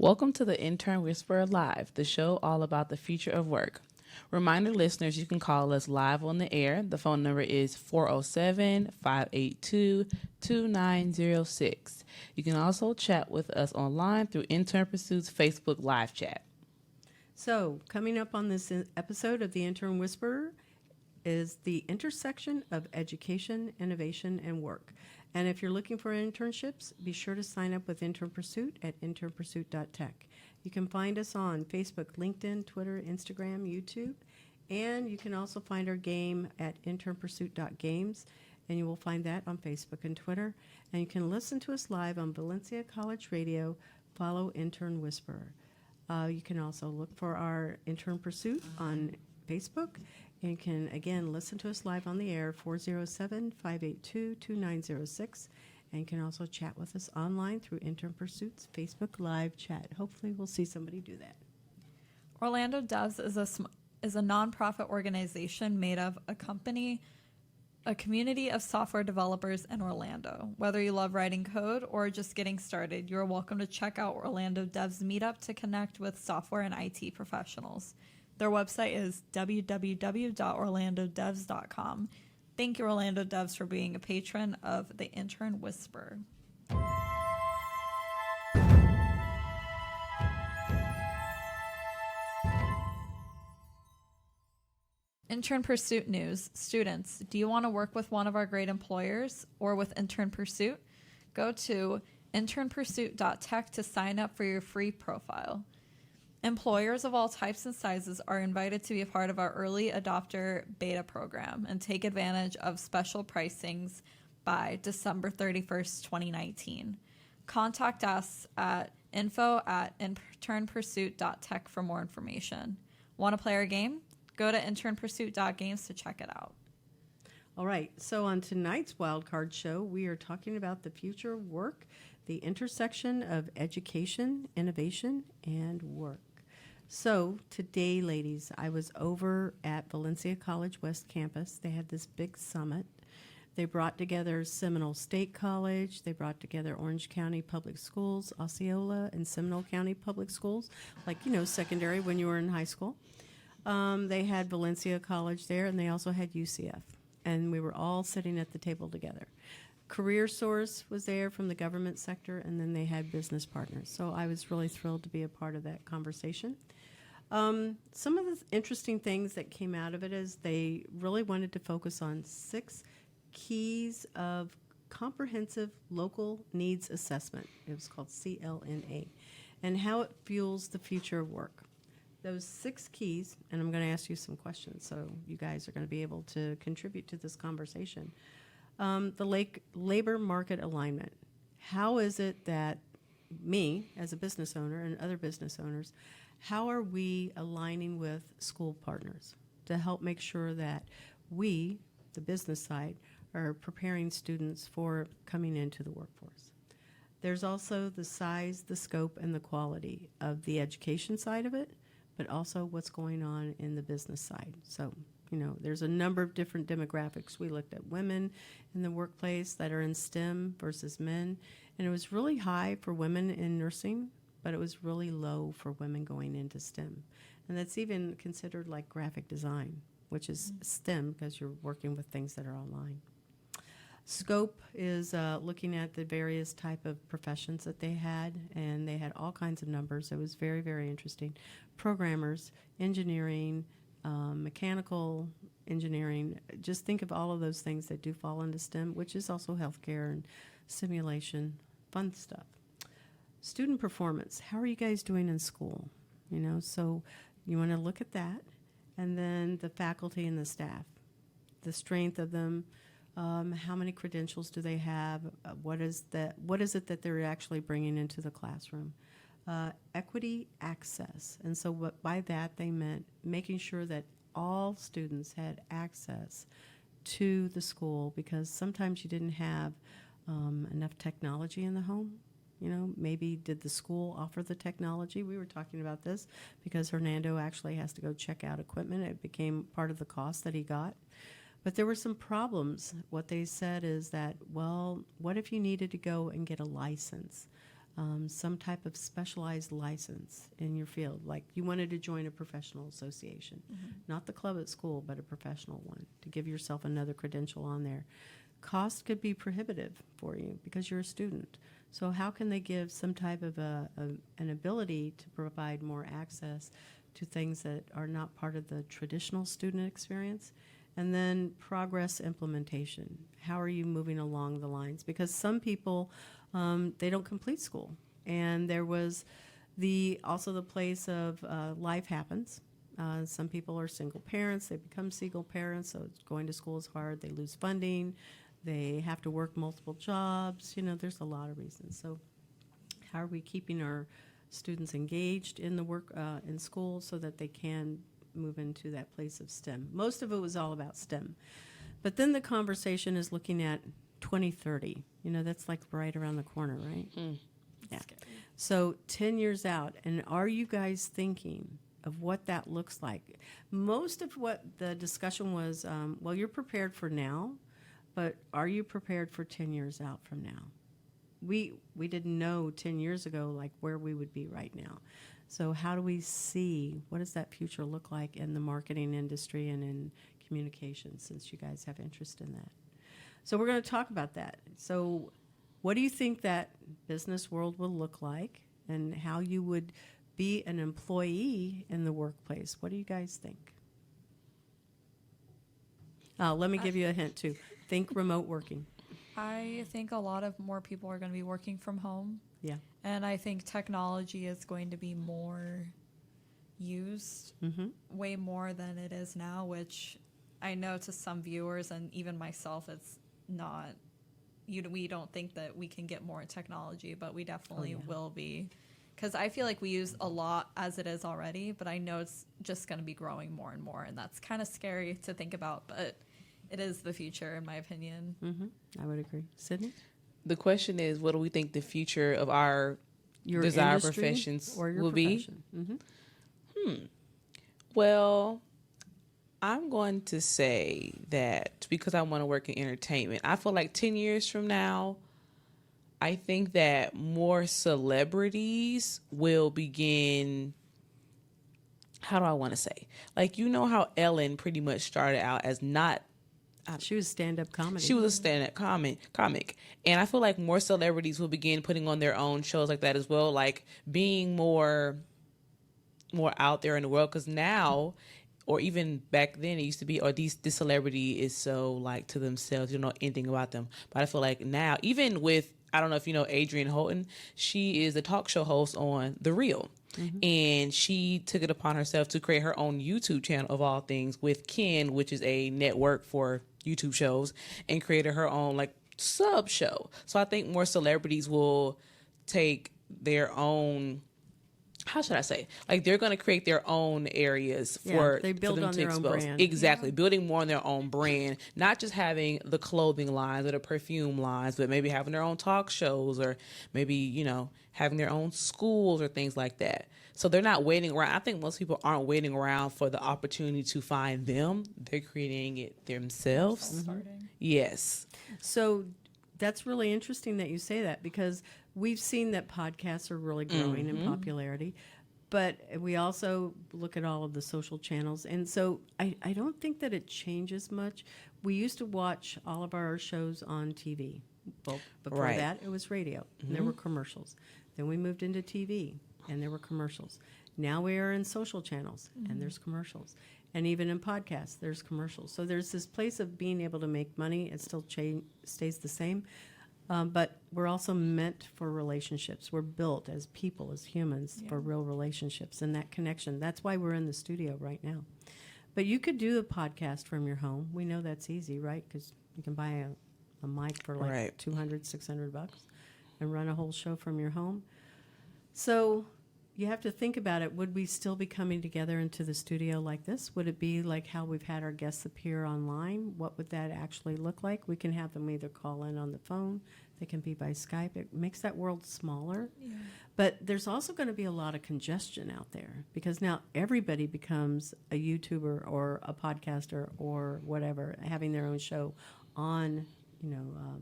Welcome to the Intern Whisperer Live, the show all about the future of work. Reminder listeners, you can call us live on the air. The phone number is 407-582-2906. You can also chat with us online through Intern Pursuit's Facebook live chat. So, coming up on this episode of the Intern Whisperer is the intersection of education, innovation, and work. And if you're looking for internships, be sure to sign up with Intern Pursuit at internpursuit.tech. You can find us on Facebook, LinkedIn, Twitter, Instagram, YouTube, and you can also find our game at internpursuit.games, and you will find that on Facebook and Twitter. And you can listen to us live on Valencia College Radio. Follow Intern Whisperer. You can also look for our Intern Pursuit on Facebook. And you can, again, listen to us live on the air, 407-582-2906. And you can also chat with us online through Intern Pursuit's Facebook live chat. Hopefully we'll see somebody do that. Orlando Devs is a nonprofit organization made of a community of software developers in Orlando. Whether you love writing code or just getting started, you're welcome to check out Orlando Devs Meetup to connect with software and IT professionals. Their website is www.orlandodevs.com. Thank you, Orlando Devs, for being a patron of the Intern Whisperer. Intern Pursuit news. Students, do you want to work with one of our great employers or with Intern Pursuit? Go to internpursuit.tech to sign up for your free profile. Employers of all types and sizes are invited to be a part of our early adopter beta program and take advantage of special pricings by December 31st, 2019. Contact us at info@internpursuit.tech for more information. Want to play our game? Go to internpursuit.games to check it out. All right, so on tonight's Wildcard Show, we are talking about the future of work, the intersection of education, innovation, and work. So today, ladies, I was over at Valencia College West Campus. They had this big summit. They brought together Seminole State College. They brought together Orange County Public Schools, Osceola, and Seminole County Public Schools, like, secondary when you were in high school. They had Valencia College there, and they also had UCF. And we were all sitting at the table together. Career Source was there from the government sector, and then they had business partners. So I was really thrilled to be a part of that conversation. Some of the interesting things that came out of it is they really wanted to focus on 6 keys of comprehensive local needs assessment. It was called CLNA, and how it fuels the future of work. Those 6 keys, and I'm going to ask you some questions, so you guys are going to be able to contribute to this conversation. The labor market alignment. How is it that me, as a business owner, and other business owners, how are we aligning with school partners to help make sure that we, the business side, are preparing students for coming into the workforce? There's also the size, the scope, and the quality of the education side of it, but also what's going on in the business side. So, there's a number of different demographics. We looked at women in the workplace that are in STEM versus men, and it was really high for women in nursing, but it was really low for women going into STEM. And that's even considered like graphic design, which is STEM because you're working with things that are online. Scope is looking at the various type of professions that they had, and they had all kinds of numbers. It was very, very interesting. Programmers, engineering, mechanical engineering. Just think of all of those things that do fall into STEM, which is also healthcare and simulation, fun stuff. Student performance. How are you guys doing in school? So you want to look at that, and then the faculty and the staff, the strength of them. How many credentials do they have? What is it that they're actually bringing into the classroom? Equity access. And so by that they meant making sure that all students had access to the school, because sometimes you didn't have enough technology in the home. Maybe did the school offer the technology? We were talking about this because Hernando actually has to go check out equipment. It became part of the cost that he got. But there were some problems. What they said is that, well, what if you needed to go and get a license? some type of specialized license in your field. Like you wanted to join a professional association, not the club at school, but a professional one, to give yourself another credential on there. Cost could be prohibitive for you because you're a student. So how can they give some type of an ability to provide more access to things that are not part of the traditional student experience? And then progress implementation. How are you moving along the lines? Because some people, they don't complete school. And there was also the place of life happens. Some people are single parents. They become single parents, so going to school is hard. They lose funding. They have to work multiple jobs. There's a lot of reasons. So how are we keeping our students engaged in the work in school so that they can move into that place of STEM? Most of it was all about STEM. But then the conversation is looking at 2030. That's like right around the corner, right? Yeah. So 10 years out, and are you guys thinking of what that looks like? Most of what the discussion was, well, you're prepared for now, but are you prepared for 10 years out from now? We didn't know 10 years ago like where we would be right now. So how do we see, what does that future look like in the marketing industry and in communications, since you guys have interest in that? So we're going to talk about that. So what do you think that business world will look like, and how you would be an employee in the workplace? What do you guys think? Let me give you a hint too. Think remote working. I think a lot of more people are going to be working from home. Yeah. And I think technology is going to be more used, way more than it is now, which I know to some viewers and even myself, it's not, we don't think that we can get more technology, but we definitely will be. Because I feel like we use a lot as it is already, but I know it's just going to be growing more and more. And that's kind of scary to think about, but it is the future, in my opinion. I would agree. Sydney? The question is, what do we think the future of your desired industry professions or your will profession? be? Well, I'm going to say that because I want to work in entertainment, I feel like 10 years from now, I think that more celebrities will begin. How do I want to say? Like, how Ellen pretty much started out as not. She was stand-up comedy. She was a stand-up comic. And I feel like more celebrities will begin putting on their own shows like that as well, like being more out there in the world. Because now, or even back then, it used to be, or this celebrity is so like to themselves, you don't know anything about them. But I feel like now, even with, I don't know if you know Adrienne Houghton, she is a talk show host on The Real. And she took it upon herself to create her own YouTube channel of all things with Ken, which is a network for YouTube shows, and created her own like sub show. So I think more celebrities will take their own, how should I say? Like they're going to create their own areas for they build for them on to their own expose. brand. Exactly, building more on their own brand, not just having the clothing lines or the perfume lines, but maybe having their own talk shows, or maybe having their own schools or things like that. So they're not waiting around. I think most people aren't waiting around for the opportunity to find them. They're creating it themselves. Yes. So that's really interesting that you say that, because we've seen that podcasts are really growing in popularity, but we also look at all of the social channels. And so I don't think that it changes much. We used to watch all of our shows on TV. Well, before that, it was radio, and there were commercials. Then we moved into TV, and there were commercials. Now we are in social channels, and there's commercials. And even in podcasts, there's commercials. So there's this place of being able to make money. It still stays the same. But we're also meant for relationships. We're built as people, as humans, for real relationships and that connection. That's why we're in the studio right now. But you could do a podcast from your home. We know that's easy, right? Because you can buy a mic for like $200, $600 and run a whole show from your home. So you have to think about it. Would we still be coming together into the studio like this? Would it be like how we've had our guests appear online? What would that actually look like? We can have them either call in on the phone. They can be by Skype. It makes that world smaller. Yeah. But there's also going to be a lot of congestion out there, because now everybody becomes a YouTuber or a podcaster or whatever, having their own show on,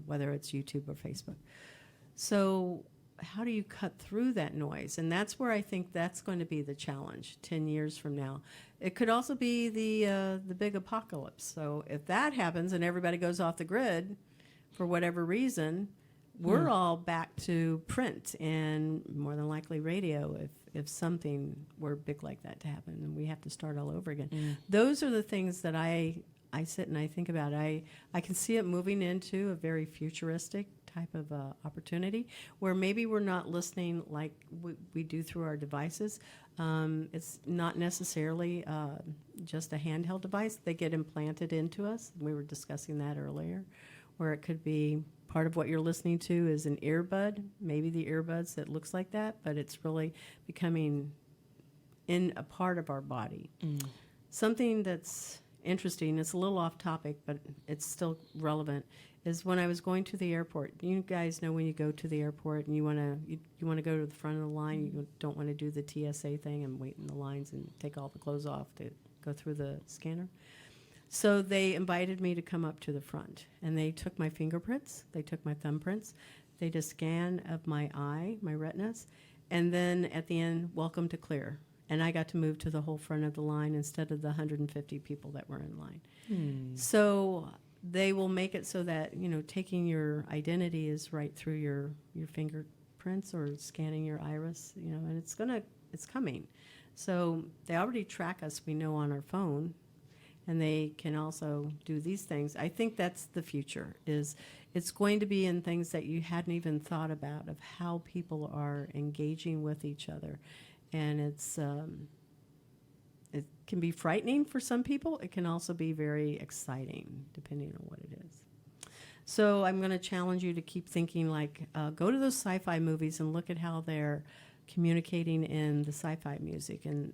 whether it's YouTube or Facebook. So how do you cut through that noise? And that's where I think that's going to be the challenge 10 years from now. It could also be the big apocalypse. So if that happens and everybody goes off the grid for whatever reason, we're all back to print and more than likely radio if something were big like that to happen, and we have to start all over again. Those are the things that I sit and I think about. I can see it moving into a very futuristic type of opportunity where maybe we're not listening like we do through our devices. It's not necessarily just a handheld device. They get implanted into us. We were discussing that earlier, where it could be part of what you're listening to is an earbud, maybe the earbuds that looks like that, but it's really becoming in a part of our body. Something that's interesting, it's a little off topic, but it's still relevant, is when I was going to the airport. You guys know when you go to the airport and you want to go to the front of the line, you don't want to do the TSA thing and wait in the lines and take all the clothes off to go through the scanner. So they invited me to come up to the front, and they took my fingerprints, they took my thumbprints, they did a scan of my eye, my retinas, and then at the end, welcome to clear. And I got to move to the whole front of the line instead of the 150 people that were in line. So they will make it so that, taking your identity is right through your fingerprints or scanning your iris, and it's coming. So they already track us, we know, on our phone. And they can also do these things. I think that's the future. It's going to be in things that you hadn't even thought about, of how people are engaging with each other, and it can be frightening for some people. It can also be very exciting, depending on what it is. So I'm going to challenge you to keep thinking go to those sci-fi movies and look at how they're communicating in the sci-fi music and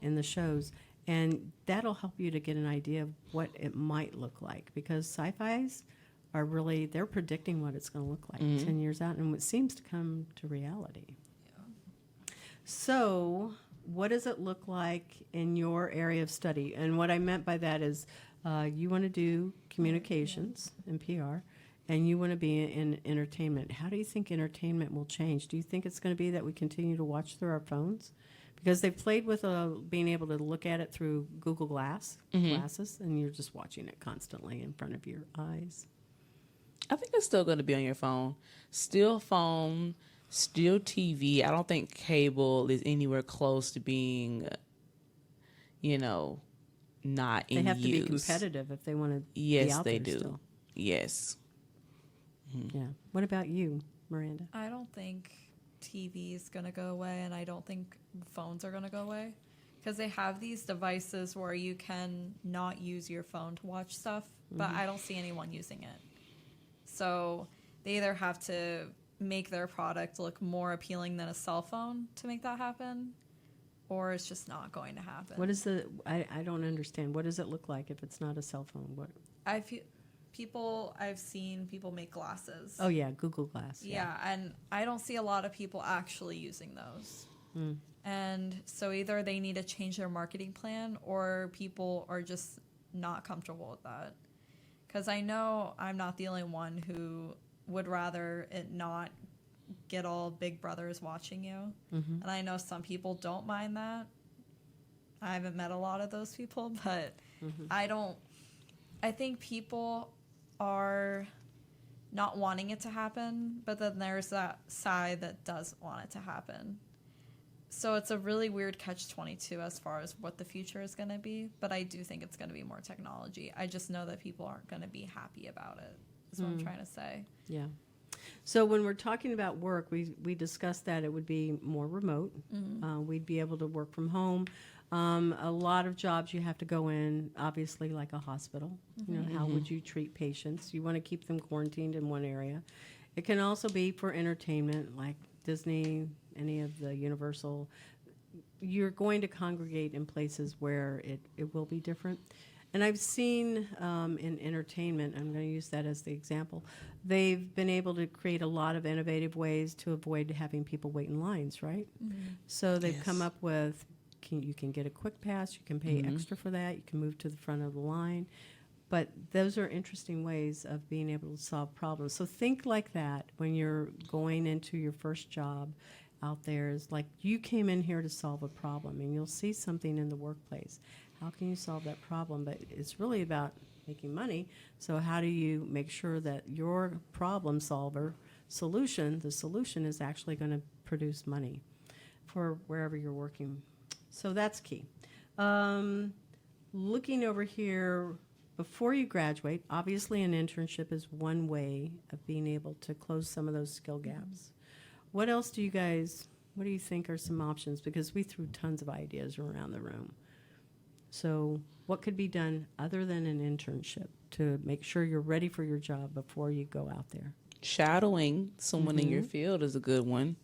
in the shows, and that'll help you to get an idea of what it might look like, because sci-fis are really, they're predicting what it's going to look like 10 years out, and it seems to come to reality. So what does it look like in your area of study? And what I meant by that is you want to do communications and PR, and you want to be in entertainment. How do you think entertainment will change? Do you think it's going to be that we continue to watch through our phones? Because they've played with being able to look at it through Google glasses, and you're just watching it constantly in front of your eyes. I think it's still going to be on your phone. Still phone, still TV. I don't think cable is anywhere close to being, not in use. They have to be competitive if they want to Yes, be out they there do. still. Yes. Yeah. What about you, Miranda? I don't think TV is going to go away, and I don't think phones are going to go away, because they have these devices where you can not use your phone to watch stuff, but I don't see anyone using it. So they either have to make their product look more appealing than a cell phone to make that happen, or it's just not going to happen. What is I don't understand. What does it look like if it's not a cell phone? What? I've seen people make glasses. Oh, yeah, Google Glass. Yeah, and I don't see a lot of people actually using those. And so either they need to change their marketing plan, or people are just not comfortable with that. Because I know I'm not the only one who would rather it not get all big brothers watching you. And I know some people don't mind that. I haven't met a lot of those people, but I think people are not wanting it to happen, but then there's that side that does want it to happen. So it's a really weird catch-22 as far as what the future is going to be, but I do think it's going to be more technology. I just know that people aren't going to be happy about it, is what I'm trying to say. Yeah. So when we're talking about work, we discussed that it would be more remote. We'd be able to work from home. A lot of jobs you have to go in, obviously, like a hospital. How would you treat patients? You want to keep them quarantined in one area. It can also be for entertainment, like Disney, any of the Universal. You're going to congregate in places where it will be different. And I've seen in entertainment, I'm going to use that as the example, they've been able to create a lot of innovative ways to avoid having people wait in lines, right? So they've come up with, you can get a quick pass, you can pay extra for that, you can move to the front of the line. But those are interesting ways of being able to solve problems. So think like that when you're going into your first job out there. Is like you came in here to solve a problem, and you'll see something in the workplace. How can you solve that problem? But it's really about making money. So how do you make sure that your problem solver the solution is actually going to produce money for wherever you're working. So that's key. Looking over here, before you graduate, obviously an internship is one way of being able to close some of those skill gaps. What else do you think are some options? Because we threw tons of ideas around the room. So what could be done other than an internship to make sure you're ready for your job before you go out there? Shadowing someone in your field is a good one.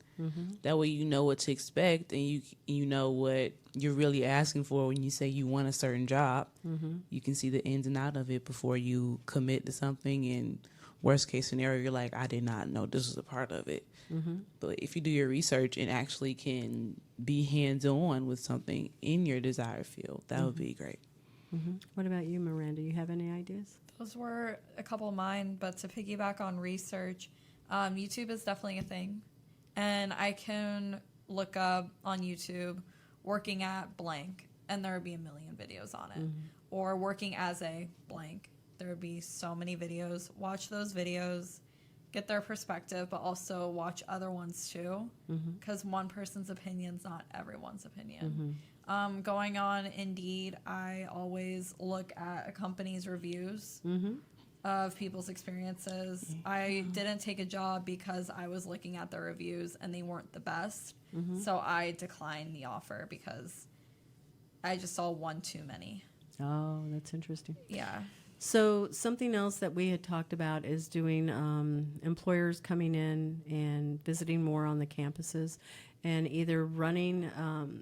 That way you know what to expect, and you know what you're really asking for when you say you want a certain job. You can see the ins and out of it before you commit to something. And worst case scenario, you're like, I did not know this was a part of it. But if you do your research and actually can be hands-on with something in your desired field, that would be great. What about you, Miranda? You have any ideas? Those were a couple of mine, but to piggyback on research, YouTube is definitely a thing. And I can look up on YouTube working at blank, and there would be a million videos on it. Or working as a blank. There would be so many videos. Watch those videos, get their perspective, but also watch other ones too, because one person's opinion's not everyone's opinion. Going on Indeed, I always look at a company's reviews of people's experiences. I didn't take a job because I was looking at their reviews and they weren't the best. So I declined the offer because I just saw one too many. Oh, that's interesting. Yeah. So something else that we had talked about is doing employers coming in and visiting more on the campuses and either running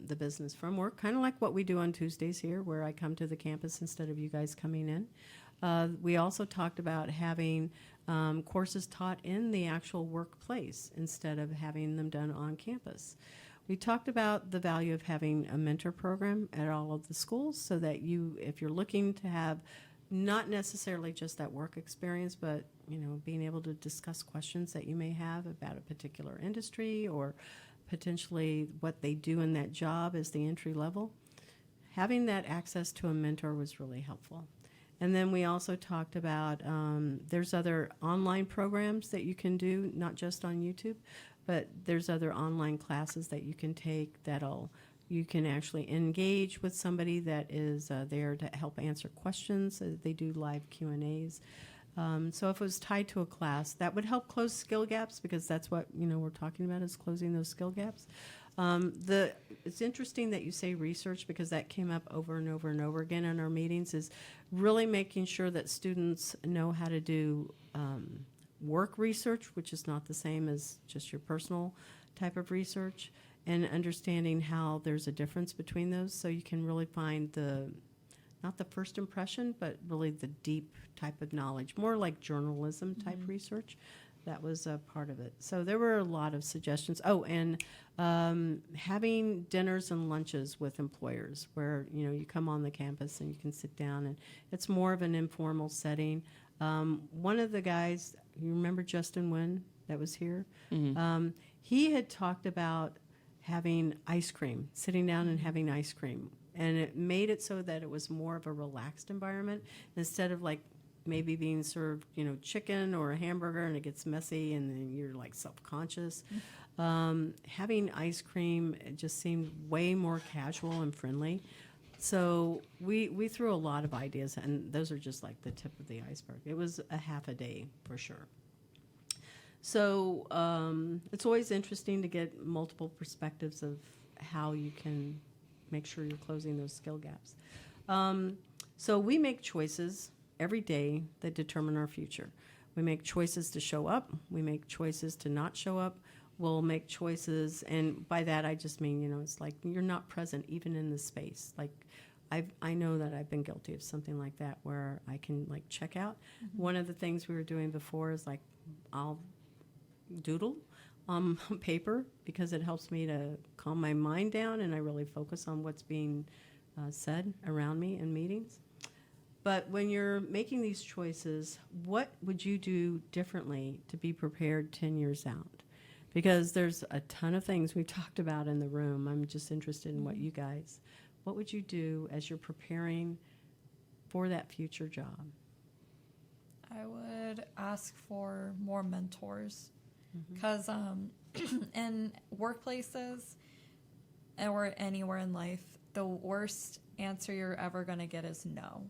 the business from work, kind of like what we do on Tuesdays here, where I come to the campus instead of you guys coming in. We also talked about having courses taught in the actual workplace instead of having them done on campus. We talked about the value of having a mentor program at all of the schools so that you, if you're looking to have not necessarily just that work experience, but being able to discuss questions that you may have about a particular industry or potentially what they do in that job as the entry level, having that access to a mentor was really helpful. And then we also talked about there's other online programs that you can do, not just on YouTube, but there's other online classes that you can take you can actually engage with somebody that is there to help answer questions. They do live Q&As. So if it was tied to a class, that would help close skill gaps, because that's what we're talking about, is closing those skill gaps. It's interesting that you say research, because that came up over and over and over again in our meetings, is really making sure that students know how to do work research, which is not the same as just your personal type of research, and understanding how there's a difference between those, so you can really find not the first impression, but really the deep type of knowledge, more like journalism type research. That was a part of it. So there were a lot of suggestions. Oh, and having dinners and lunches with employers where, you come on the campus and you can sit down, and it's more of an informal setting. One of the guys, you remember Justin Wynn that was here? He had talked about having ice cream, sitting down and having ice cream. And it made it so that it was more of a relaxed environment instead of like maybe being served, chicken or a hamburger and it gets messy and then you're like self-conscious. Having ice cream, it just seemed way more casual and friendly. So we threw a lot of ideas, and those are just like the tip of the iceberg. It was a half a day for sure. So it's always interesting to get multiple perspectives of how you can make sure you're closing those skill gaps. So we make choices every day that determine our future. We make choices to show up. We make choices to not show up. We'll make choices, and by that I just mean, it's like you're not present even in the space. Like I know that I've been guilty of something like that where I can like check out. One of the things we were doing before is like I'll doodle on paper because it helps me to calm my mind down and I really focus on what's being said around me in meetings. But when you're making these choices, what would you do differently to be prepared 10 years out? Because there's a ton of things we've talked about in the room. I'm just interested in what you guys, what would you do as you're preparing for that future job? I would ask for more mentors because in workplaces or anywhere in life, the worst answer you're ever going to get is no,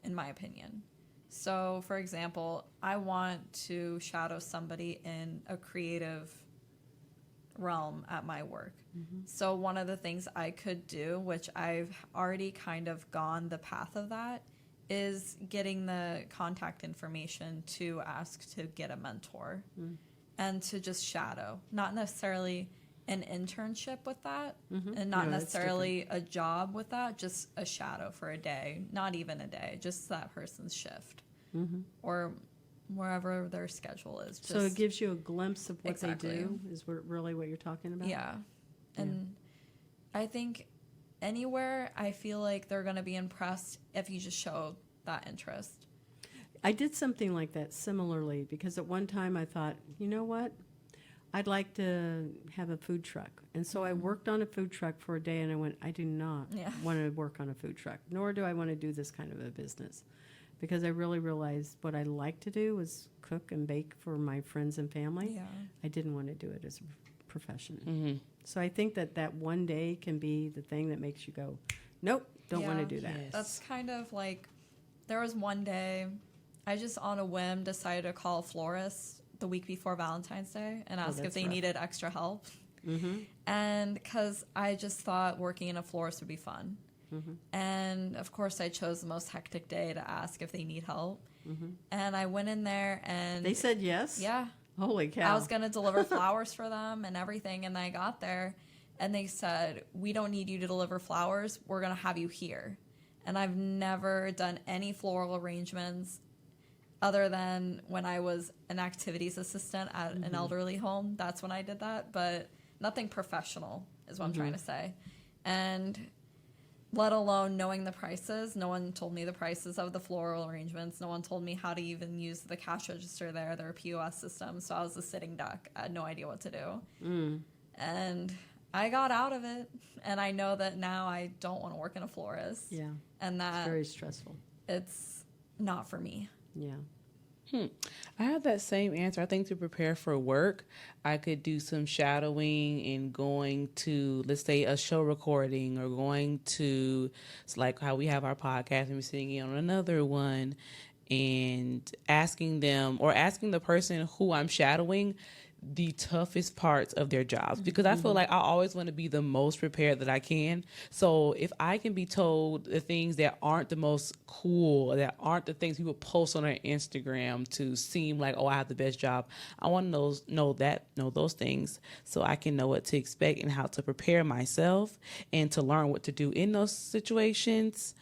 in my opinion. So, for example, I want to shadow somebody in a creative realm at my work. So one of the things I could do, which I've already kind of gone the path of that, is getting the contact information to ask to get a mentor and to just shadow. Not necessarily an internship with that and not No, that's necessarily a job with that, just a shadow for a day, not even a day, just that person's shift or wherever their schedule is. So it gives you a glimpse of what Exactly. they do, is really what you're talking about? Yeah. And I think anywhere, I feel like they're going to be impressed if you just show that interest. I did something like that similarly because at one time I thought, you know what? I'd like to have a food truck. And so I worked on a food truck for a day and I went, I do not want to work on a food truck, nor do I want to do this kind of a business. Because I really realized what I like to do was cook and bake for my friends and family. Yeah. I didn't want to do it as a profession. So I think that one day can be the thing that makes you go, nope, don't want to do that. Yes. That's kind of like, there was one day I just on a whim decided to call a florist the week before Valentine's Day and ask if that's they rough. needed extra help. And because I just thought working in a florist would be fun. And of course I chose the most hectic day to ask if they need help. And I went in there and They said yes? yeah, Holy cow. I was going to deliver flowers for them and everything. And I got there and they said, we don't need you to deliver flowers. We're going to have you here. And I've never done any floral arrangements other than when I was an activities assistant at an elderly home. That's when I did that. But nothing professional is what I'm trying to say. And let alone knowing the prices. No one told me the prices of the floral arrangements. No one told me how to even use the cash register there, their POS system. So I was a sitting duck. I had no idea what to do. And I got out of it. And I know that now I don't want to work in a florist. Yeah. And that It's very stressful. it's not for me. Yeah. I have that same answer. I think to prepare for work, I could do some shadowing and going to, let's say, a show recording or going to, it's like how we have our podcast and we're sitting in on another one and asking them or asking the person who I'm shadowing the toughest parts of their jobs because I feel like I always want to be the most prepared that I can. So if I can be told the things that aren't the most cool, that aren't the things people post on their Instagram to seem like, oh, I have the best job, I want to know those things so I can know what to expect and how to prepare myself and to learn what to do in those situations.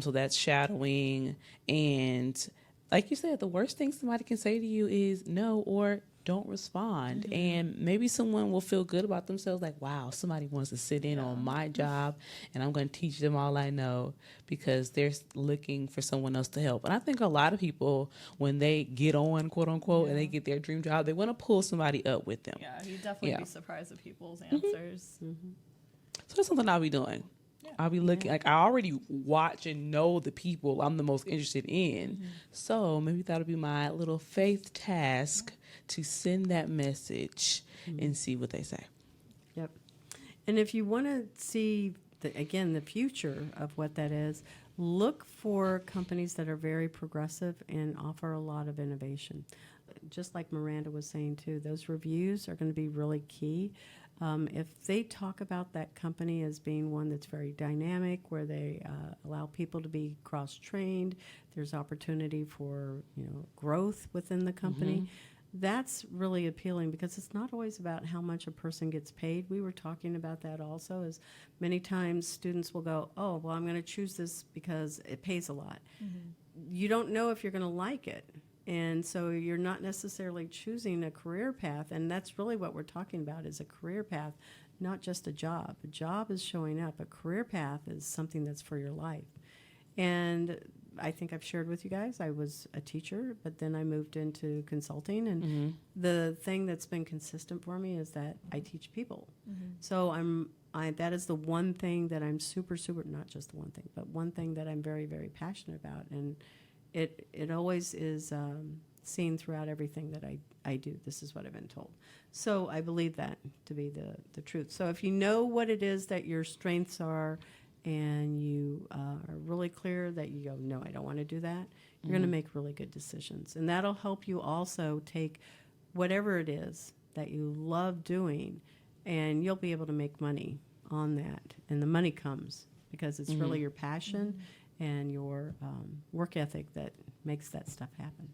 So that's shadowing. And like you said, the worst thing somebody can say to you is no or don't respond. And maybe someone will feel good about themselves like, wow, somebody wants to sit in on my job and I'm going to teach them all I know because they're looking for someone else to help. And I think a lot of people, when they get on, quote unquote, and they get their dream job, they want to pull somebody up with them. Yeah, you'd definitely be surprised at people's answers. So that's something I'll be doing. I'll be looking, like I already watch and know the people I'm the most interested in. So maybe that'll be my little faith task to send that message and see what they say. Yep. And if you want to see, the future of what that is, look for companies that are very progressive and offer a lot of innovation. Just like Miranda was saying, too, those reviews are going to be really key. If they talk about that company as being one that's very dynamic, where they allow people to be cross-trained, there's opportunity for growth within the company. That's really appealing because it's not always about how much a person gets paid. We were talking about that also, as many times students will go, oh, well, I'm going to choose this because it pays a lot. You don't know if you're going to like it. And so you're not necessarily choosing a career path, and that's really what we're talking about is a career path, not just a job. A job is showing up. A career path is something that's for your life. And I think I've shared with you guys, I was a teacher, but then I moved into consulting. And the thing that's been consistent for me is that I teach people. So that is the one thing that I'm super, not just the one thing, but one thing that I'm very, very passionate about. And it always is seen throughout everything that I do. This is what I've been told. So I believe that to be the truth. So if you know what it is that your strengths are, and you are really clear that you go, no, I don't want to do that, you're going to make really good decisions. And that'll help you also take whatever it is that you love doing, and you'll be able to make money on that. And the money comes because it's really your passion and your work ethic that makes that stuff happen.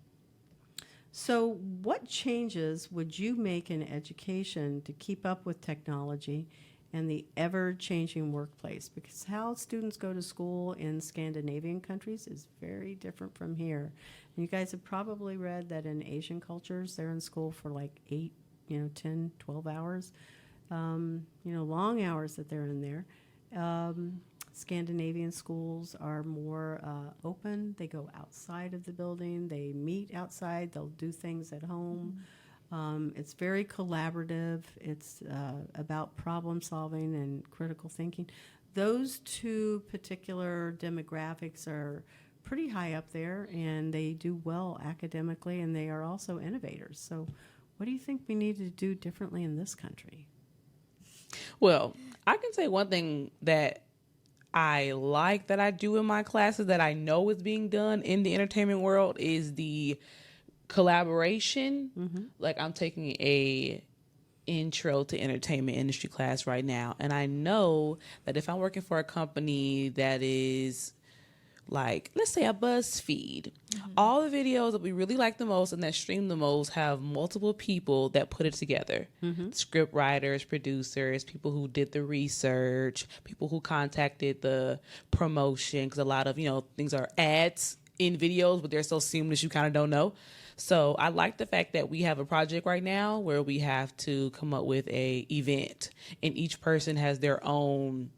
So what changes would you make in education to keep up with technology and the ever-changing workplace? Because how students go to school in Scandinavian countries is very different from here. And you guys have probably read that in Asian cultures, they're in school for like 8, 10, 12 hours. Long hours that they're in there. Scandinavian schools are more open. They go outside of the building. They meet outside. They'll do things at home. It's very collaborative. It's about problem solving and critical thinking. Those two particular demographics are pretty high up there, and they do well academically, and they are also innovators. So what do you think we need to do differently in this country? Well, I can say one thing that I like that I do in my classes that I know is being done in the entertainment world is the collaboration. Like I'm taking a intro to entertainment industry class right now, and I know that if I'm working for a company that is like, let's say a BuzzFeed, all the videos that we really like the most and that stream the most have multiple people that put it together. Script writers, producers, people who did the research, people who contacted the promotion, because a lot of things are ads in videos, but they're so seamless you kind of don't know. So I like the fact that we have a project right now where we have to come up with a event, and each person has their own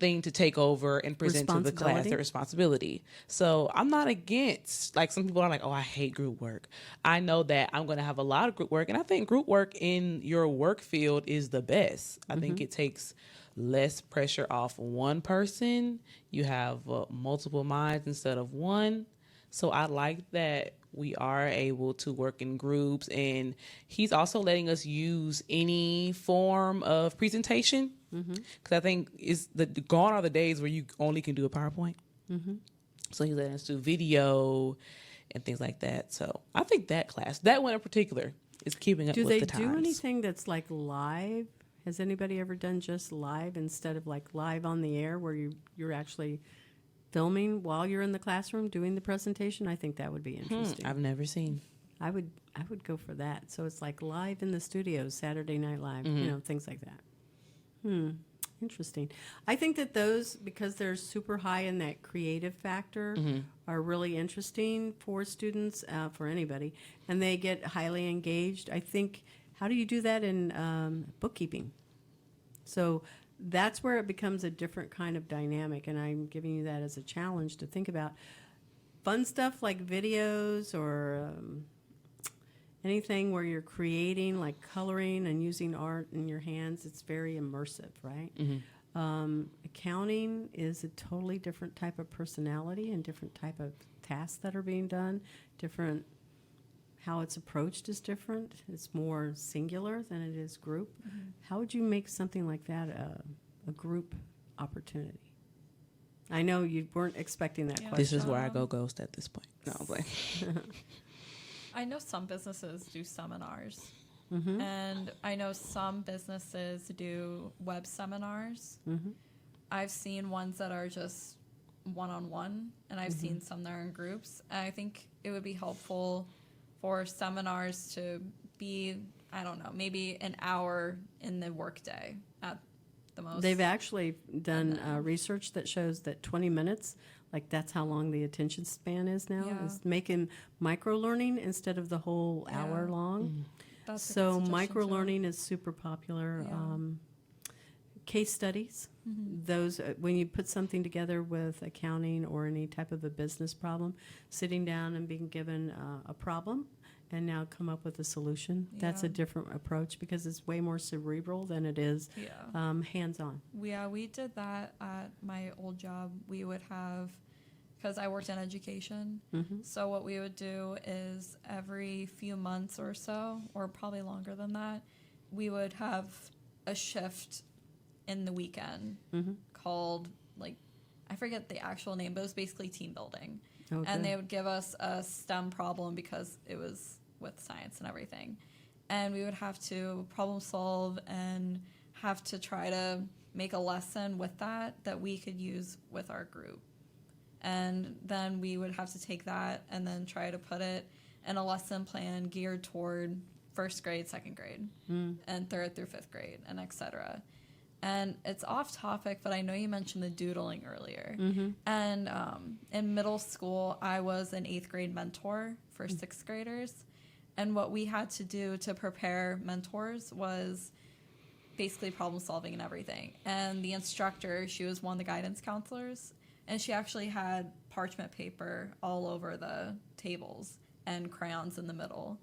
thing to take over and present to the class, their responsibility. So I'm not against, like, some people are like, oh, I hate group work. I know that I'm going to have a lot of group work, and I think group work in your work field is the best. I think it takes less pressure off one person. You have multiple minds instead of one. So I like that we are able to work in groups, and he's also letting us use any form of presentation, because I think gone are the days where you only can do a PowerPoint. So he's letting us do video and things like that. So I think that one in particular, is keeping up with the times. Do they do anything that's like live? Has anybody ever done just live instead of like live on the air, where you're actually filming while you're in the classroom doing the presentation? I think that would be interesting. I've never seen. I would go for that. So it's like live in the studios, Saturday Night Live, things like that. Interesting. I think that those, because they're super high in that creative factor, are really interesting for students, for anybody, and they get highly engaged. I think, how do you do that in bookkeeping? So that's where it becomes a different kind of dynamic, and I'm giving you that as a challenge to think about. Fun stuff like videos or anything where you're creating, like coloring and using art in your hands, it's very immersive, right? Accounting is a totally different type of personality and different type of tasks that are being done. How it's approached is different. It's more singular than it is group. How would you make something like that a group opportunity? I know you weren't expecting that question. This is where I go ghost at this point. No, I'm like. I know some businesses do seminars, and I know some businesses do web seminars. I've seen ones that are just one-on-one, and I've seen some that are in groups. And I think it would be helpful for seminars to be, I don't know, maybe an hour in the workday at the most. They've actually done research that shows that 20 minutes, like that's how long the attention span is now, is making micro-learning instead of the whole hour long. So micro-learning is super popular. Case studies. Those when you put something together with accounting or any type of a business problem, sitting down and being given a problem and now come up with a solution. That's a Yeah. different approach because it's way more cerebral than it is Yeah. hands-on. Yeah, we did that at my old job. We would have, because I worked in education, so what we would do is every few months or so, or probably longer than that, we would have a shift in the weekend called, like, I forget the actual name, but it was basically team building. Okay. And they would give us a STEM problem because it was with science and everything. And we would have to problem solve and have to try to make a lesson with that we could use with our group. And then we would have to take that and then try to put it in a lesson plan geared toward first grade, second grade, and third through fifth grade, and etc. And it's off topic, but I know you mentioned the doodling earlier. And in middle school, I was an 8th grade mentor for 6th graders. And what we had to do to prepare mentors was basically problem solving and everything. And the instructor, she was one of the guidance counselors, and she actually had parchment paper all over the tables and crayons in the middle.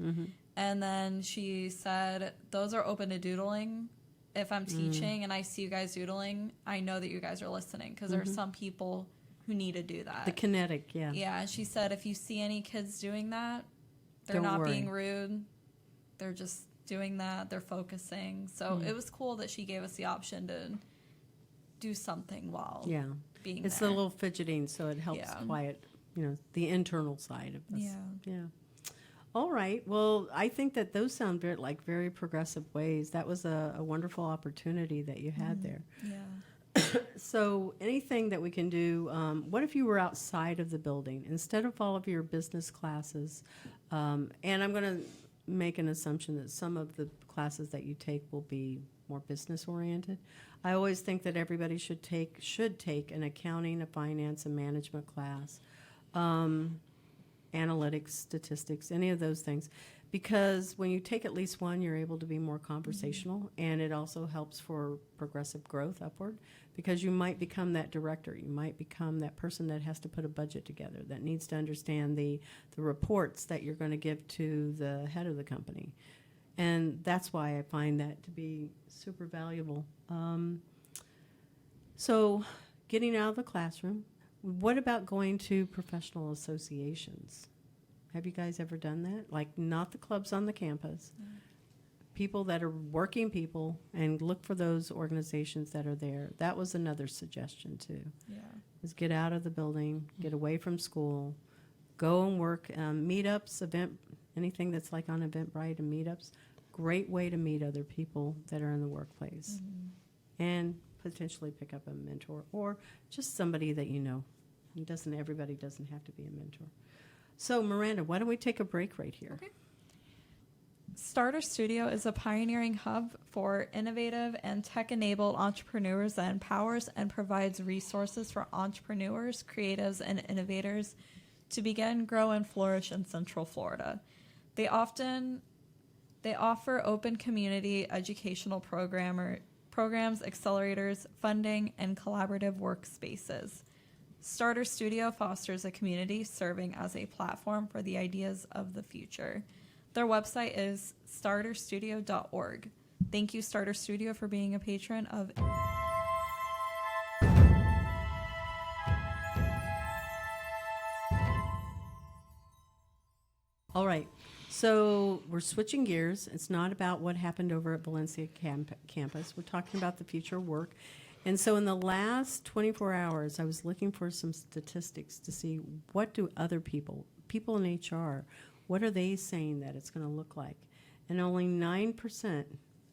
And then she said, those are open to doodling. If I'm teaching and I see you guys doodling, I know that you guys are listening because there are some people who need to do that. The kinetic, yeah. Yeah, and she said if you see any kids doing that, they're Don't not worry. being rude. They're just doing that. They're focusing. So it was cool that she gave us the option to do something while Yeah. being It's there. a little fidgeting, so it helps Yeah. quiet, the internal side of this. Yeah. Yeah. All right. Well, I think that those sound very progressive ways. That was a wonderful opportunity that you had there. Yeah. So anything that we can do, what if you were outside of the building instead of all of your business classes? And I'm going to make an assumption that some of the classes that you take will be more business oriented. I always think that everybody should take an accounting, a finance, and management class, analytics, statistics, any of those things. Because when you take at least one, you're able to be more conversational, and it also helps for progressive growth upward, because you might become that director. You might become that person that has to put a budget together, that needs to understand the reports that you're going to give to the head of the company. And that's why I find that to be super valuable. So getting out of the classroom, what about going to professional associations? Have you guys ever done that? Like, not the clubs on the campus, people that are working people, and look for those organizations that are there. That was another suggestion too, Yeah. is get out of the building, get away from school, go and work, meetups, anything that's like on Eventbrite and meetups. Great way to meet other people that are in the workplace, and potentially pick up a mentor or just somebody that you know. Everybody doesn't have to be a mentor. So Miranda, why don't we take a break right here? Okay. Starter Studio is a pioneering hub for innovative and tech-enabled entrepreneurs that empowers and provides resources for entrepreneurs, creatives, and innovators to begin, grow, and flourish in Central Florida. They offer open community educational programs, accelerators, funding, and collaborative workspaces. Starter Studio fosters a community serving as a platform for the ideas of the future. Their website is starterstudio.org. Thank you, Starter Studio, for being a patron of... All right. So we're switching gears. It's not about what happened over at Valencia campus. We're talking about the future of work. And so in the last 24 hours, I was looking for some statistics to see what do other people in HR, what are they saying that it's going to look like? And only 9%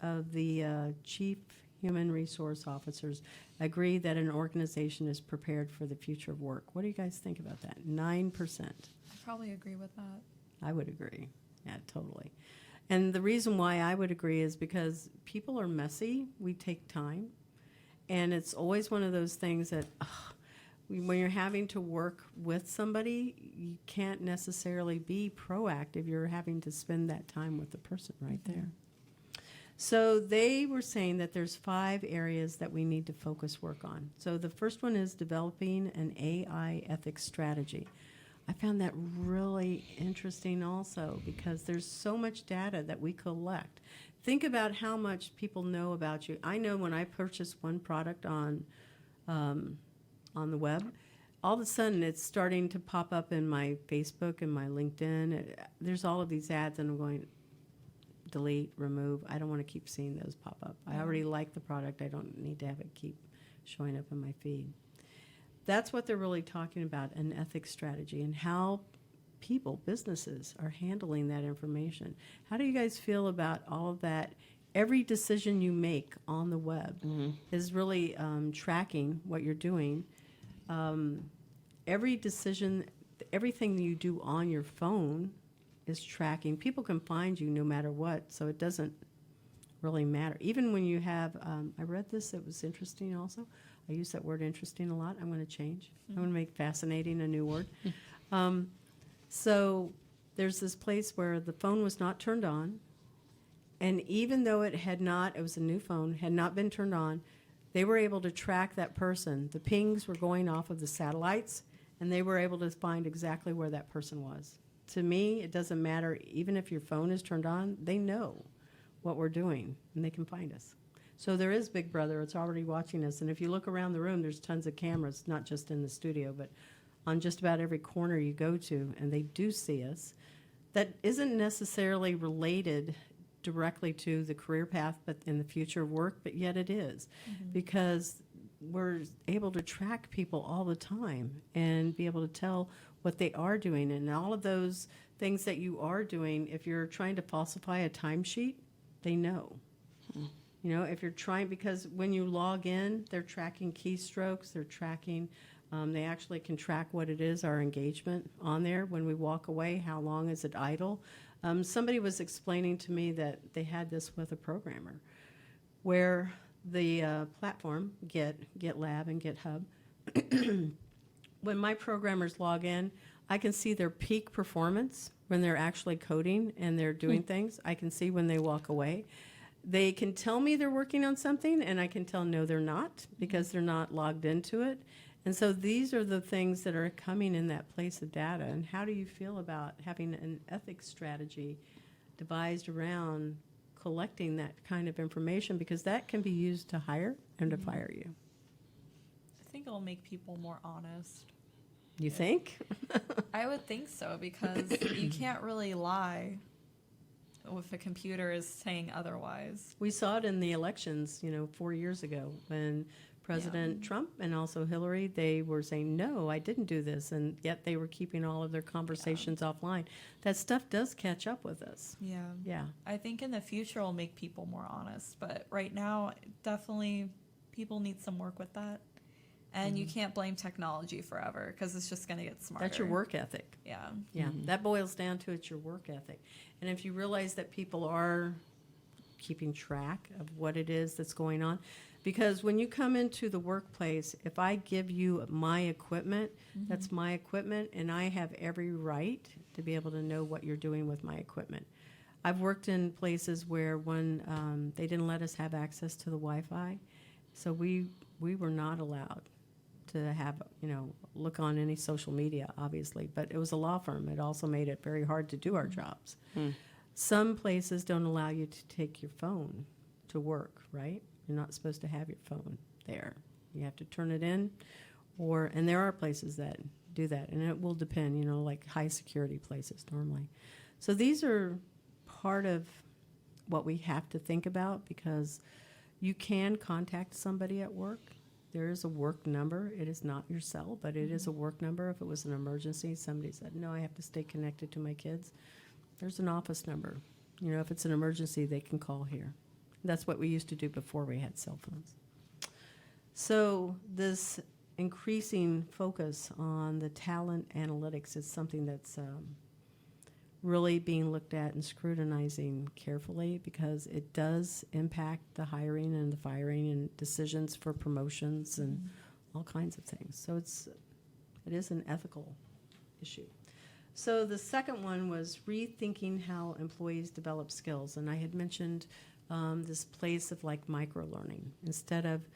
of the chief human resource officers agree that an organization is prepared for the future of work. What do you guys think about that? 9%. I probably agree with that. I would agree. Yeah, totally. And the reason why I would agree is because people are messy. We take time. And it's always one of those things that when you're having to work with somebody, you can't necessarily be proactive. You're having to spend that time with the person right there. So they were saying that there's 5 areas that we need to focus work on. So the first one is developing an AI ethics strategy. I found that really interesting also because there's so much data that we collect. Think about how much people know about you. I know when I purchase one product on the web, all of a sudden it's starting to pop up in my Facebook and my LinkedIn. There's all of these ads, and I'm going, delete, remove. I don't want to keep seeing those pop up. I already like the product. I don't need to have it keep showing up in my feed. That's what they're really talking about, an ethics strategy, and how people, businesses, are handling that information. How do you guys feel about all of that? Every decision you make on the web is really tracking what you're doing. Every decision, everything you do on your phone is tracking. People can find you no matter what, so it doesn't really matter. Even when you have, I read this, it was interesting also. I use that word interesting a lot. I'm going to change. I'm going to make fascinating a new word. So there's this place where the phone was not turned on, and even though it was a new phone, had not been turned on, they were able to track that person. The pings were going off of the satellites, and they were able to find exactly where that person was. To me, it doesn't matter. Even if your phone is turned on, they know what we're doing, and they can find us. So there is Big Brother. It's already watching us. And if you look around the room, there's tons of cameras, not just in the studio, but on just about every corner you go to, and they do see us. That isn't necessarily related directly to the career path but in the future of work, but yet it is, because we're able to track people all the time and be able to tell what they are doing. And all of those things that you are doing, if you're trying to falsify a timesheet, they know. You know, if you're trying, because when you log in, they're tracking keystrokes, they're tracking, they actually can track what it is, our engagement on there. When we walk away, how long is it idle? Somebody was explaining to me that they had this with a programmer, where the platform, GitLab and GitHub, when my programmers log in, I can see their peak performance when they're actually coding and they're doing things. I can see when they walk away. They can tell me they're working on something, and I can tell no, they're not, because they're not logged into it. And so these are the things that are coming in that place of data. And how do you feel about having an ethics strategy devised around collecting that kind of information? Because that can be used to hire and to fire you. I think it'll make people more honest. You think? I would think so, because you can't really lie if a computer is saying otherwise. We saw it in the elections, 4 years ago when President Trump and also Hillary, they were saying, no, I didn't do this, and yet they were keeping all of their conversations offline. That stuff does catch up with us. Yeah. I think in the future it'll make people more honest, but right now, definitely people need some work with that. And you can't blame technology forever, because it's just going to get smarter. That's your work ethic. Yeah. That boils down to it's your work ethic. And if you realize that people are keeping track of what it is that's going on, because when you come into the workplace, if I give you my equipment, that's my equipment, and I have every right to be able to know what you're doing with my equipment. I've worked in places where when they didn't let us have access to the Wi-Fi, so we were not allowed to have, look on any social media, obviously. But it was a law firm. It also made it very hard to do our jobs. Some places don't allow you to take your phone to work, right? You're not supposed to have your phone there. You have to turn it in, and there are places that do that, and it will depend, like high security places normally. So these are part of what we have to think about, because you can contact somebody at work. There is a work number. It is not your cell, but it is a work number. If it was an emergency, somebody said, no, I have to stay connected to my kids, there's an office number. If it's an emergency, they can call here. That's what we used to do before we had cell phones. So this increasing focus on the talent analytics is something that's really being looked at and scrutinizing carefully, because it does impact the hiring and the firing and decisions for promotions and all kinds of things. So it is an ethical issue. So the second one was rethinking how employees develop skills. And I had mentioned this place of like micro learning. Instead of,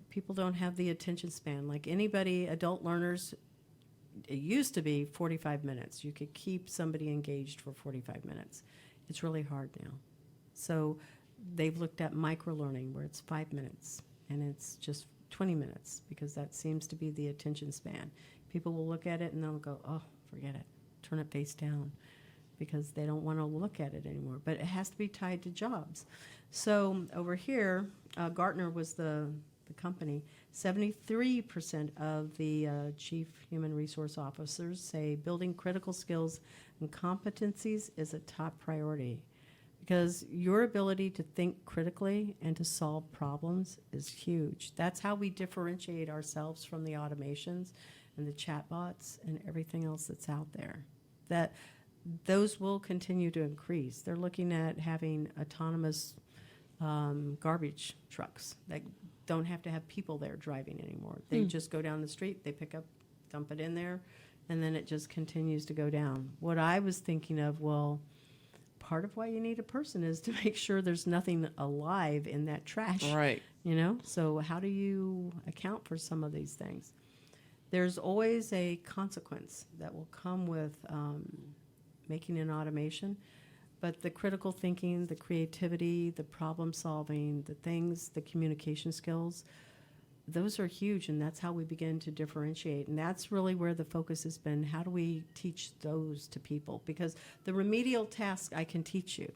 people don't have the attention span. Like anybody, adult learners, it used to be 45 minutes. You could keep somebody engaged for 45 minutes. It's really hard now. So they've looked at micro learning where it's 5 minutes and it's just 20 minutes because that seems to be the attention span. People will look at it and they'll go, oh, forget it, turn it face down, because they don't want to look at it anymore. But it has to be tied to jobs. So over here, Gartner was the company. 73% of the chief human resource officers say building critical skills and competencies is a top priority, because your ability to think critically and to solve problems is huge. That's how we differentiate ourselves from the automations and the chatbots and everything else that's out there. That those will continue to increase. They're looking at having autonomous garbage trucks that don't have to have people there driving anymore. They just go down the street, they pick up, dump it in there, and then it just continues to go down. What I was thinking of, well, part of why you need a person is to make sure there's nothing alive in that trash. Right. You know? So how do you account for some of these things? There's always a consequence that will come with making an automation. But the critical thinking, the creativity, the problem solving, the things, the communication skills, those are huge, and that's how we begin to differentiate. And that's really where the focus has been. How do we teach those to people? Because the remedial task, I can teach you.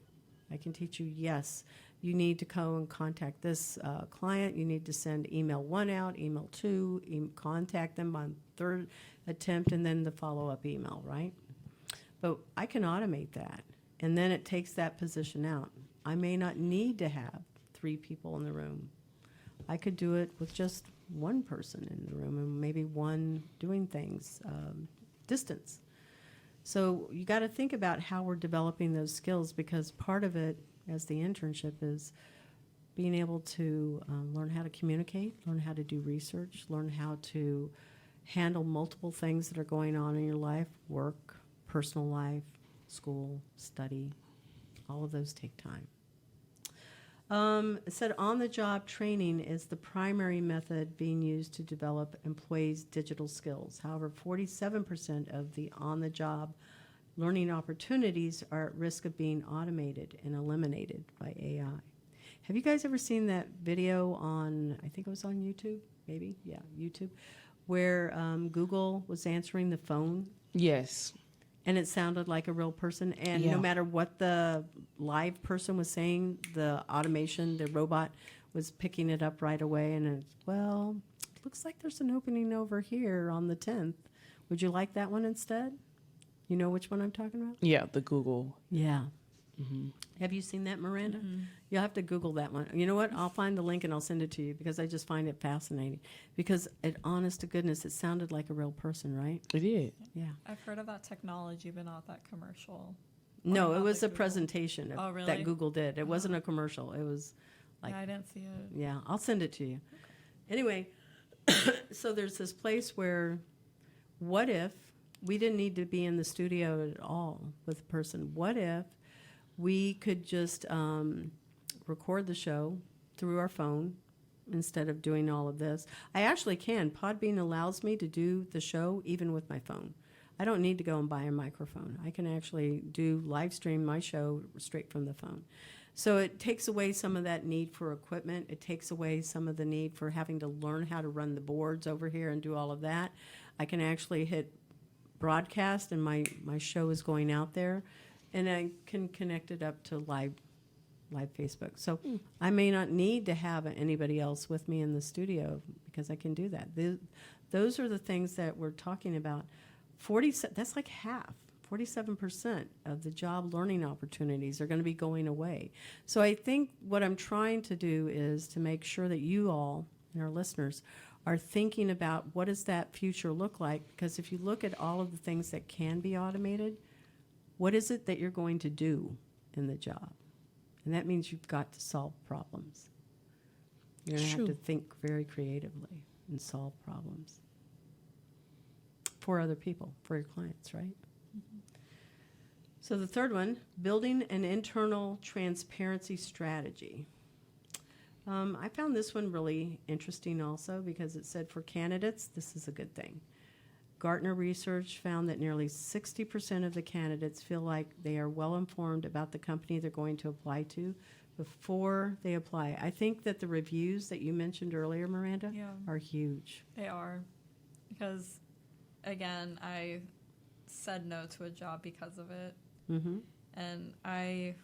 I can teach you, yes, you need to go and contact this client. You need to send email 1 out, email 2, contact them on 3rd attempt, and then the follow-up email, right? But I can automate that. And then it takes that position out. I may not need to have 3 people in the room. I could do it with just 1 person in the room and maybe 1 doing things, distance. So you got to think about how we're developing those skills, because part of it as the internship is being able to learn how to communicate, learn how to do research, learn how to handle multiple things that are going on in your life, work, personal life, school, study, all of those take time. It said on-the-job training is the primary method being used to develop employees' digital skills. However, 47% of the on-the-job learning opportunities are at risk of being automated and eliminated by AI. Have you guys ever seen that video on, I think it was on YouTube, maybe? Yeah, YouTube, where Google was answering the phone? Yes. And it sounded like a real person. And no matter what the live person was saying, the automation, the robot was picking it up right away. And it's, well, looks like there's an opening over here on the 10th. Would you like that one instead? You know which one I'm talking about? Yeah, the Google. Yeah. Mm-hmm. Have you seen that, Miranda? Mm-hmm. You'll have to Google that one. You know what? I'll find the link and I'll send it to you, because I just find it fascinating. Because, honest to goodness, it sounded like a real person, right? It did. Yeah. I've heard of that technology, but not that commercial. No, it was a presentation really? that Google did. It wasn't a commercial. It was like... Yeah, I didn't see it. Yeah, I'll send it to you. Okay. Anyway, so there's this place where, what if we didn't need to be in the studio at all with a person? What if we could just record the show through our phone instead of doing all of this? I actually can. Podbean allows me to do the show even with my phone. I don't need to go and buy a microphone. I can actually live stream my show straight from the phone. So it takes away some of that need for equipment. It takes away some of the need for having to learn how to run the boards over here and do all of that. I can actually hit broadcast, and my show is going out there, and I can connect it up to live Facebook. So I may not need to have anybody else with me in the studio, because I can do that. Those are the things that we're talking about. That's like half. 47% of the job learning opportunities are going to be going away. So I think what I'm trying to do is to make sure that you all and our listeners are thinking about what does that future look like, because if you look at all of the things that can be automated, what is it that you're going to do in the job? And that means you've got to solve problems. You're going to have to think very creatively and solve problems for other people, for your clients, right? Mm-hmm. So the third one, building an internal transparency strategy. I found this one really interesting also because it said for candidates, this is a good thing. Gartner research found that nearly 60% of the candidates feel like they are well informed about the company they're going to apply to before they apply. I think that the reviews that you mentioned earlier, Miranda, are huge. They are. Because, again, I said no to a job because of it. Mm-hmm. And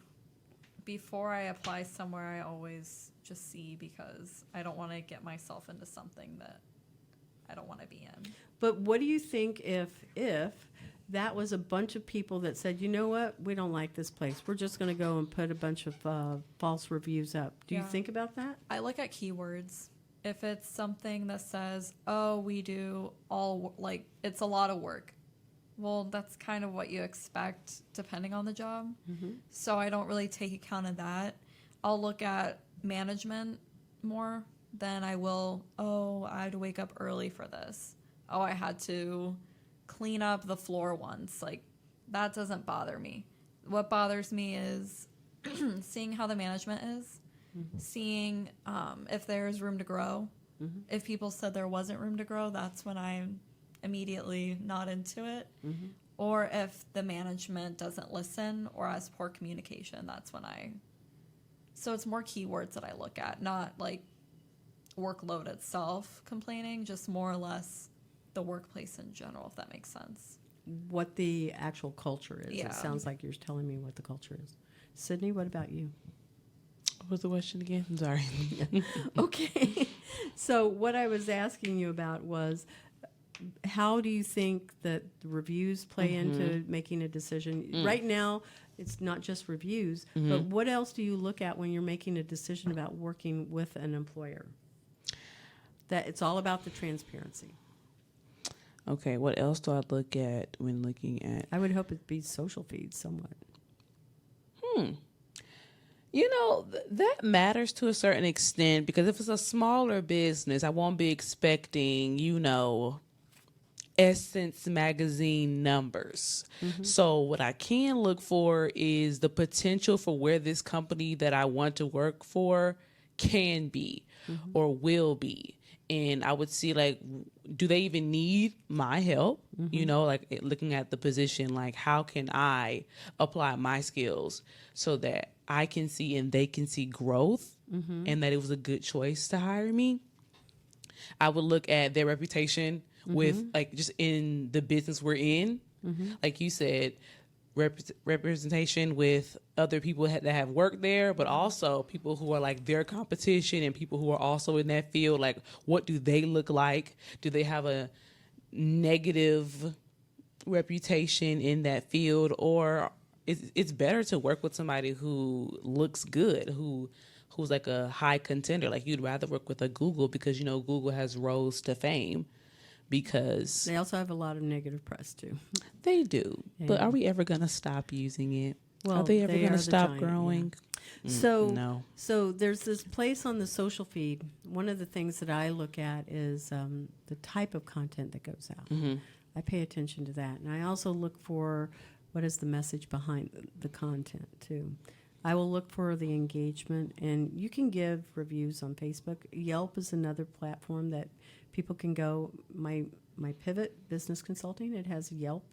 before I apply somewhere, I always just see because I don't want to get myself into something that I don't want to be in. But what do you think if that was a bunch of people that said, you know what, we don't like this place. We're just going to go and put a bunch of false reviews up. Do you think about that? I look at keywords. If it's something that says, oh, we do it's a lot of work. Well, that's kind of what you expect depending on the job. Mm-hmm. So I don't really take account of that. I'll look at management more than I will, I had to wake up early for this. Oh, I had to clean up the floor once. That doesn't bother me. What bothers me is seeing how the management is, seeing if there's room to grow. Mm-hmm. If people said there wasn't room to grow, that's when I'm immediately not into it. Mm-hmm. Or if the management doesn't listen or has poor communication, that's when so it's more keywords that I look at, not workload itself complaining, just more or less the workplace in general, if that makes sense. What the actual culture is. Yeah. It sounds like you're telling me what the culture is. Sydney, what about you? What was the question again? I'm sorry. Okay. So what I was asking you about was, how do you think that the reviews play into making a decision? Right now, it's not just reviews, but what else do you look at when you're making a decision about working with an employer? That it's all about the transparency. Okay, what else do I look at when looking at? I would hope it'd be social feeds somewhat. That matters to a certain extent because if it's a smaller business, I won't be expecting, Essence magazine numbers. Mm-hmm. So what I can look for is the potential for where this company that I want to work for can be or will be. And I would see do they even need my help? Looking at the position, how can I apply my skills so that I can see and they can see growth and that it was a good choice to hire me. I would look at their reputation with just in the business we're in, like you said, representation with other people that have worked there, but also people who are their competition and people who are also in that field. What do they look like? Do they have a negative reputation in that field, or it's better to work with somebody who looks good, who's a high contender? You'd rather work with a Google because Google has rose to fame. Because they also have a lot of negative press too. They do. Yeah. But are we ever going to stop using it? Well, are they ever going to stop growing? Yeah. No. So there's this place on the social feed. One of the things that I look at is the type of content that goes out. Mm-hmm. I pay attention to that. And I also look for what is the message behind the content too. I will look for the engagement, and you can give reviews on Facebook. Yelp is another platform that people can go. My Pivot Business Consulting, it has Yelp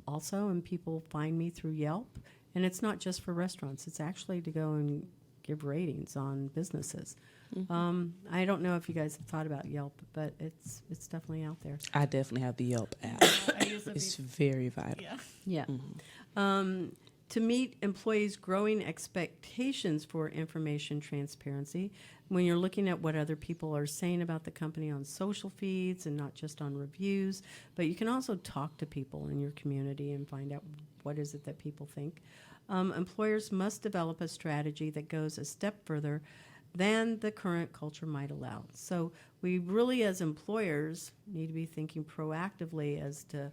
also, and people find me through Yelp. And it's not just for restaurants. It's actually to go and give ratings on businesses. Mm-hmm. I don't know if you guys have thought about Yelp, but it's definitely out there. I definitely have the Yelp app. It's very vital. Yeah. Mm-hmm. To meet employees' growing expectations for information transparency, when you're looking at what other people are saying about the company on social feeds and not just on reviews, but you can also talk to people in your community and find out what is it that people think. Employers must develop a strategy that goes a step further than the current culture might allow. So we really, as employers, need to be thinking proactively as to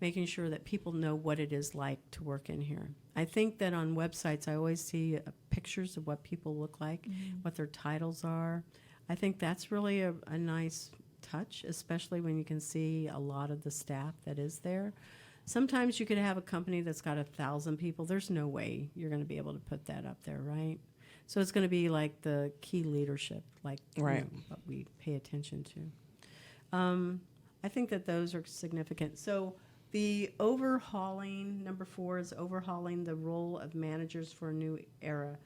making sure that people know what it is like to work in here. I think that on websites, I always see pictures of what people look like, what their titles are. I think that's really a nice touch, especially when you can see a lot of the staff that is there. Sometimes you could have a company that's got 1,000 people. There's no way you're going to be able to put that up there, right? So it's going to be like the key leadership, like Right. what we pay attention to. I think that those are significant. So the overhauling, number 4 is overhauling the role of managers for a new era.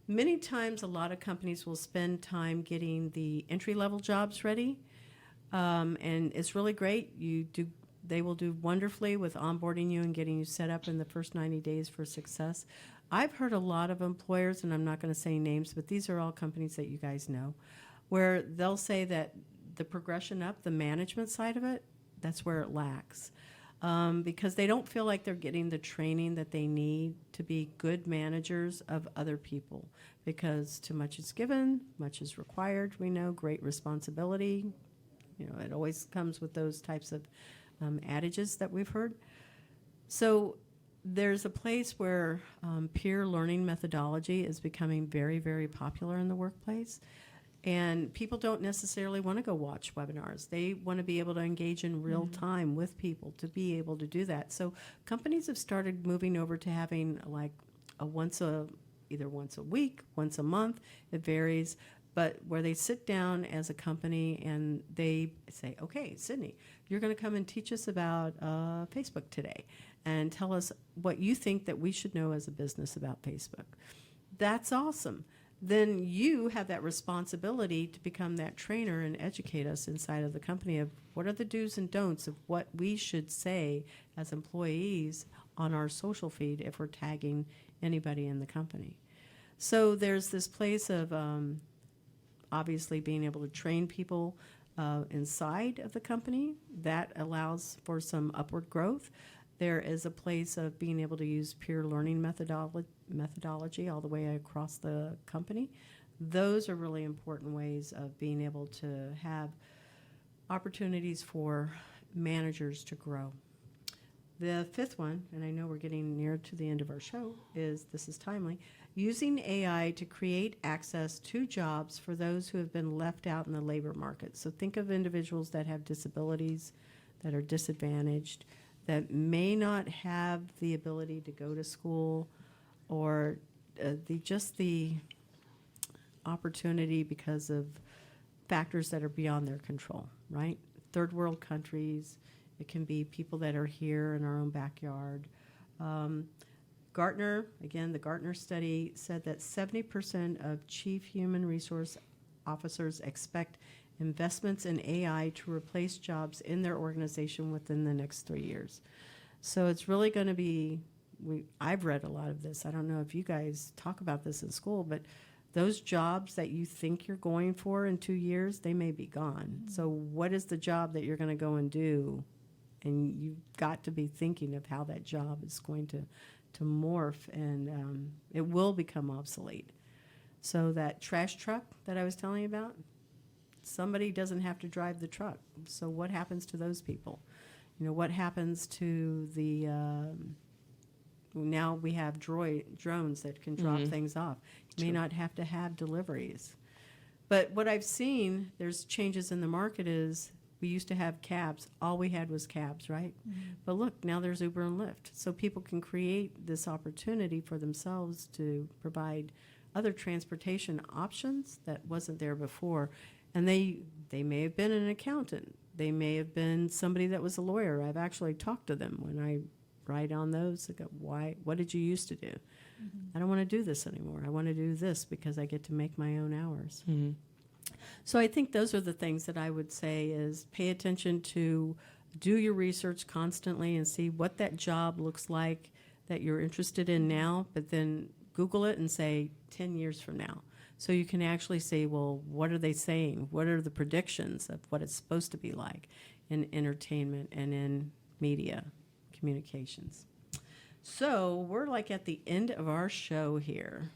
Many times, a lot of companies will spend time getting the entry-level jobs ready, and it's really great. They will do wonderfully with onboarding you and getting you set up in the first 90 days for success. I've heard a lot of employers, and I'm not going to say names, but these are all companies that you guys know, where they'll say that the progression up, the management side of it, that's where it lacks. Because they don't feel like they're getting the training that they need to be good managers of other people. Because too much is given, much is required. We know great responsibility. You know, it always comes with those types of adages that we've heard. So there's a place where peer learning methodology is becoming very, very popular in the workplace. And people don't necessarily want to go watch webinars. They want to be able to engage in real time with people to be able to do that. So companies have started moving over to having like either once a week, once a month, it varies, but where they sit down as a company and they say, okay, Sydney, you're going to come and teach us about Facebook today and tell us what you think that we should know as a business about Facebook. That's awesome. Then you have that responsibility to become that trainer and educate us inside of the company of what are the do's and don'ts of what we should say as employees on our social feed if we're tagging anybody in the company. So there's this place of obviously being able to train people inside of the company. That allows for some upward growth. There is a place of being able to use peer learning methodology all the way across the company. Those are really important ways of being able to have opportunities for managers to grow. The 5th one, and I know we're getting near to the end of our show, this is timely, using AI to create access to jobs for those who have been left out in the labor market. So think of individuals that have disabilities, that are disadvantaged, that may not have the ability to go to school or the opportunity because of factors that are beyond their control, right? Third world countries, it can be people that are here in our own backyard. Gartner, again, the Gartner study said that 70% of chief human resource officers expect investments in AI to replace jobs in their organization within the next 3 years. So it's really going to be, I've read a lot of this. I don't know if you guys talk about this in school, but those jobs that you think you're going for in 2 years, they may be gone. So what is the job that you're going to go and do? And you've got to be thinking of how that job is going to morph, and it will become obsolete. So that trash truck that I was telling you about, somebody doesn't have to drive the truck. So what happens to those people? You know, what happens to the, now we have drones that can drop things off. You may not have to have deliveries. But what I've seen, there's changes in the market is we used to have cabs. All we had was cabs, right? But look, now there's Uber and Lyft. So people can create this opportunity for themselves to provide other transportation options that wasn't there before. And they may have been an accountant. They may have been somebody that was a lawyer. I've actually talked to them when I write on those. I go, why? What did you used to do? I don't want to do this anymore. I want to do this because I get to make my own hours. So I think those are the things that I would say is pay attention to, do your research constantly and see what that job looks like that you're interested in now, but then Google it and say 10 years from now. So you can actually say, well, what are they saying? What are the predictions of what it's supposed to be like in entertainment and in media communications? So we're like at the end of our show here.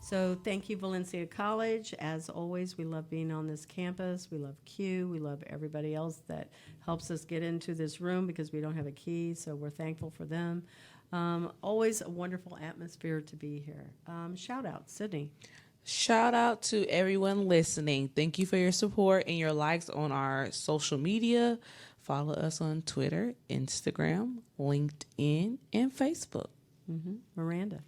So thank you, Valencia College. As always, we love being on this campus. We love Q. We love everybody else that helps us get into this room because we don't have a key, so we're thankful for them. Always a wonderful atmosphere to be here. Shout out, Sydney. Shout out to everyone listening. Thank you for your support and your likes on our social media. Follow us on Twitter, Instagram, LinkedIn, and Facebook. Miranda.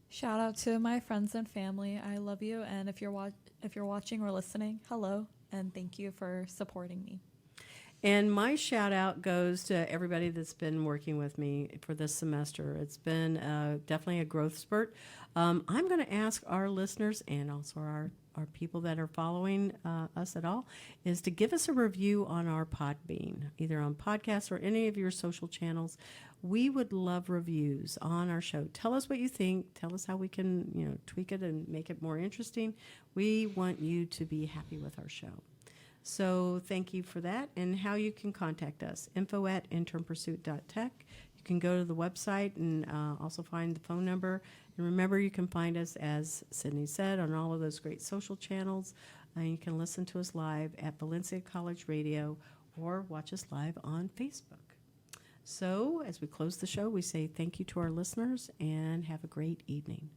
Shout out to my friends and family. I love you, and if you're watching or listening, hello, and thank you for supporting me. And my shout out goes to everybody that's been working with me for this semester. It's been definitely a growth spurt. I'm going to ask our listeners and also our people that are following us at all is to give us a review on our Podbean, either on podcasts or any of your social channels. We would love reviews on our show. Tell us what you think. Tell us how we can, tweak it and make it more interesting. We want you to be happy with our show. So thank you for that. And how you can contact us, info@internpursuit.tech. You can go to the website and also find the phone number. And remember, you can find us, as Sydney said, on all of those great social channels. You can listen to us live at Valencia College Radio or watch us live on Facebook. So as we close the show, we say thank you to our listeners and have a great evening.